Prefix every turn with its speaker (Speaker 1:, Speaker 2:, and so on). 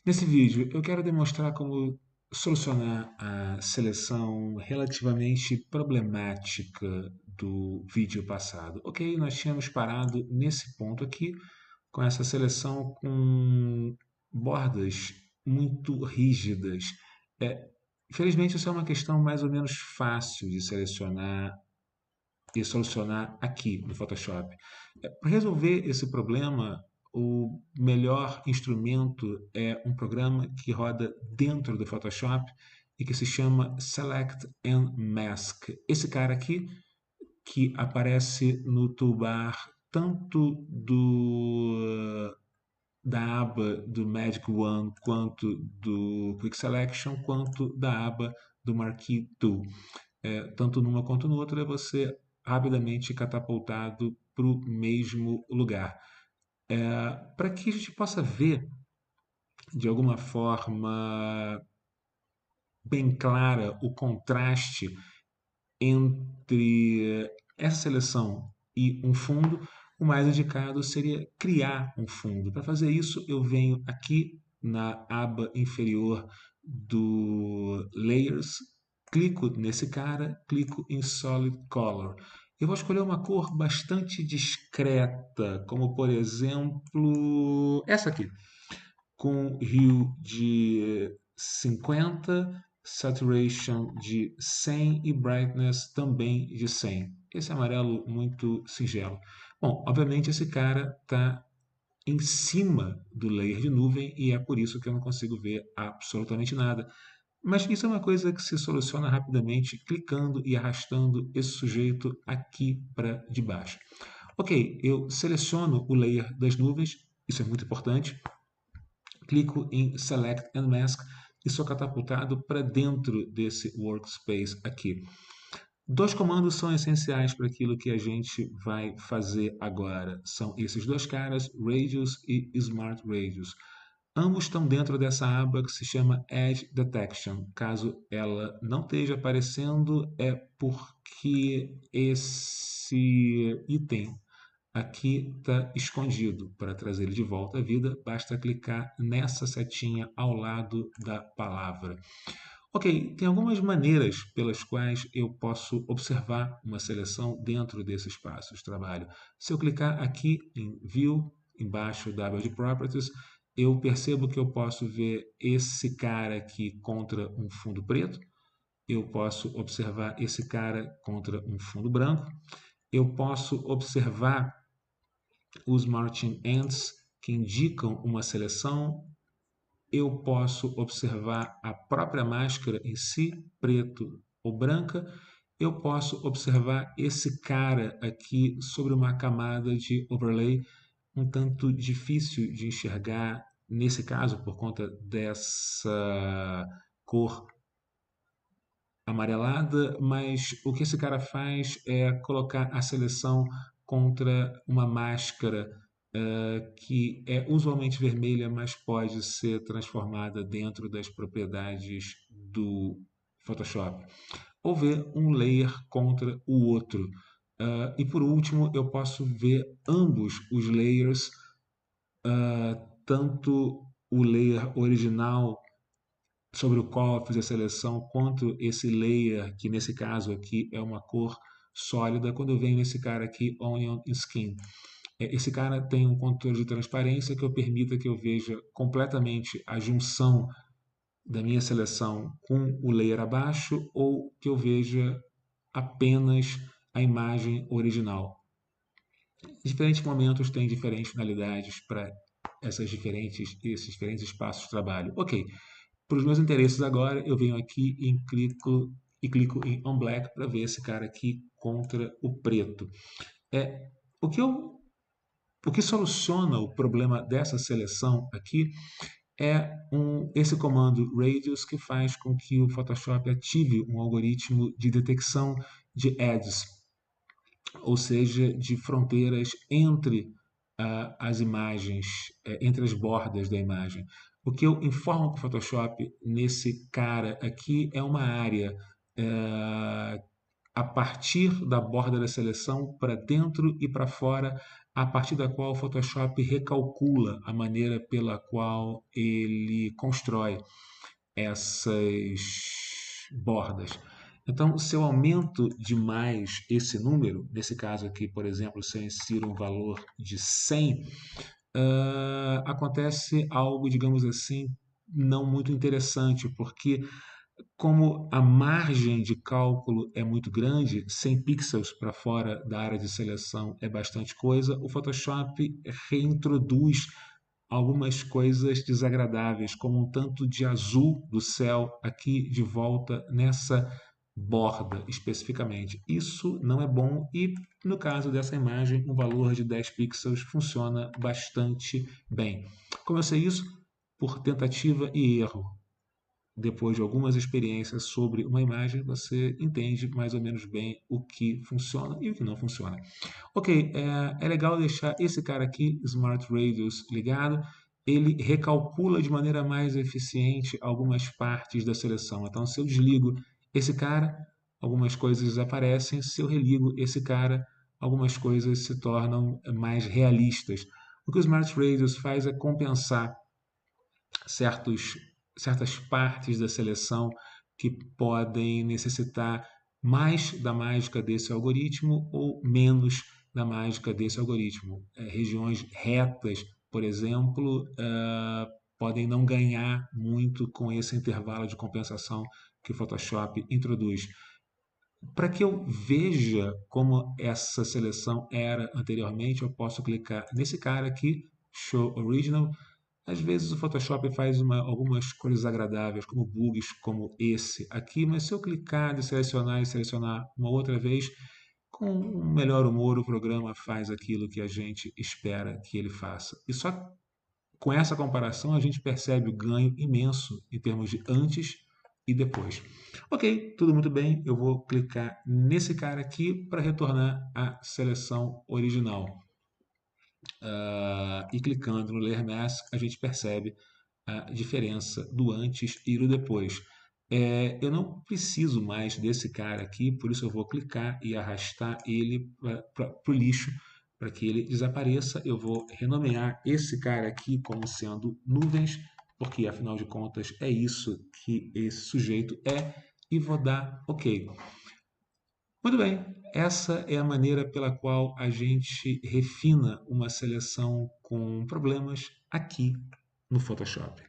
Speaker 1: Nesse vídeo, eu quero demonstrar como solucionar a seleção relativamente problemática do vídeo passado. Ok, nós tínhamos parado nesse ponto aqui, com essa seleção com bordas muito rígidas. É, Infelizmente, isso é uma questão mais ou menos fácil de selecionar e solucionar aqui no Photoshop. Para resolver esse problema, o melhor instrumento é um programa que roda dentro do Photoshop e que se chama Select and Mask. Esse cara aqui, que aparece no toolbar tanto da aba do Magic Wand, quanto do Quick Selection, quanto da aba do Marquee Tool. Tanto numa quanto no outro, é você rapidamente catapultado para o mesmo lugar. Para que a gente possa ver de alguma forma bem clara o contraste entre essa seleção e um fundo, o mais indicado seria criar um fundo. Para fazer isso, eu venho aqui na aba inferior do Layers, clico nesse cara, clico em Solid Color. Eu vou escolher uma cor bastante discreta, como por exemplo essa aqui, com hue de 50, saturation de 100 e brightness também de 100. Esse amarelo muito singelo. Bom, obviamente esse cara está em cima do layer de nuvem e é por isso que eu não consigo ver absolutamente nada. Mas isso é uma coisa que se soluciona rapidamente clicando e arrastando esse sujeito aqui para debaixo. Ok, eu seleciono o layer das nuvens, isso é muito importante, clico em Select and Mask e sou catapultado para dentro desse workspace aqui. Dois comandos são essenciais para aquilo que a gente vai fazer agora. São esses dois caras, Radius e Smart Radius. Ambos estão dentro dessa aba que se chama Edge Detection. Caso ela não esteja aparecendo, é porque esse item aqui está escondido. Para trazer ele de volta à vida, basta clicar nessa setinha ao lado da palavra. Ok, tem algumas maneiras pelas quais eu posso observar uma seleção dentro desse espaço de trabalho. Se eu clicar aqui em View, embaixo da aba de Properties, eu percebo que eu posso ver esse cara aqui contra um fundo preto, eu posso observar esse cara contra um fundo branco, eu posso observar os marching ants que indicam uma seleção, eu posso observar a própria máscara em si, preto ou branca, eu posso observar esse cara aqui sobre uma camada de overlay um tanto difícil de enxergar nesse caso por conta dessa cor amarelada, mas o que esse cara faz é colocar a seleção contra uma máscara que é usualmente vermelha, mas pode ser transformada dentro das propriedades do Photoshop. Ou ver um layer contra o outro. E por último, eu posso ver ambos os layers, tanto o layer original sobre o qual eu fiz a seleção, quanto esse layer, que nesse caso aqui é uma cor sólida, quando eu venho nesse cara aqui, Onion Skin. Esse cara tem um controle de transparência que eu permita que eu veja completamente a junção da minha seleção com o layer abaixo ou que eu veja apenas a imagem original. Diferentes momentos têm diferentes finalidades para esses diferentes espaços de trabalho. Ok, para os meus interesses agora, eu venho aqui e clico em On Black para ver esse cara aqui contra o preto. É, o que eu O que soluciona o problema dessa seleção aqui é esse comando radius que faz com que o Photoshop ative um algoritmo de detecção de edges, ou seja, de fronteiras entre as imagens, entre as bordas da imagem. O que eu informo para o Photoshop nesse cara aqui é uma área a partir da borda da seleção para dentro e para fora a partir da qual o Photoshop recalcula a maneira pela qual ele constrói essas bordas. Então, se eu aumento demais esse número, nesse caso aqui, por exemplo, se eu insiro um valor de 100, acontece algo, digamos assim, não muito interessante, porque como a margem de cálculo é muito grande, 100 pixels para fora da área de seleção é bastante coisa, o Photoshop reintroduz algumas coisas desagradáveis, como um tanto de azul do céu aqui de volta nessa borda especificamente. Isso não é bom e no caso dessa imagem, um valor de 10 pixels funciona bastante bem. Como eu sei isso? Por tentativa e erro. Depois de algumas experiências sobre uma imagem, você entende mais ou menos bem o que funciona e o que não funciona. Ok, é legal deixar esse cara aqui, Smart Radius, ligado. Ele recalcula de maneira mais eficiente algumas partes da seleção. Então, se eu desligo esse cara, algumas coisas desaparecem. Se eu religo esse cara, algumas coisas se tornam mais realistas. O que o Smart Radius faz é compensar certos, certas partes da seleção que podem necessitar mais da mágica desse algoritmo ou menos da mágica desse algoritmo. Regiões retas, por exemplo, podem não ganhar muito com esse intervalo de compensação que o Photoshop introduz. Para que eu veja como essa seleção era anteriormente, eu posso clicar nesse cara aqui, Show Original. Às vezes o Photoshop faz algumas coisas agradáveis, como bugs como esse aqui, mas se eu clicar de selecionar e selecionar uma outra vez, com um melhor humor, o programa faz aquilo que a gente espera que ele faça. E só com essa comparação a gente percebe o ganho imenso em termos de antes e depois. Ok, tudo muito bem. Eu vou clicar nesse cara aqui para retornar à seleção original. E clicando no Layer Mask, a gente percebe a diferença do antes e do depois. Eu não preciso mais desse cara aqui, por isso eu vou clicar e arrastar ele para o lixo, para que ele desapareça. Eu vou renomear esse cara aqui como sendo nuvens, porque afinal de contas é isso que esse sujeito é, e vou dar OK. Muito bem, essa é a maneira pela qual a gente refina uma seleção com problemas aqui no Photoshop.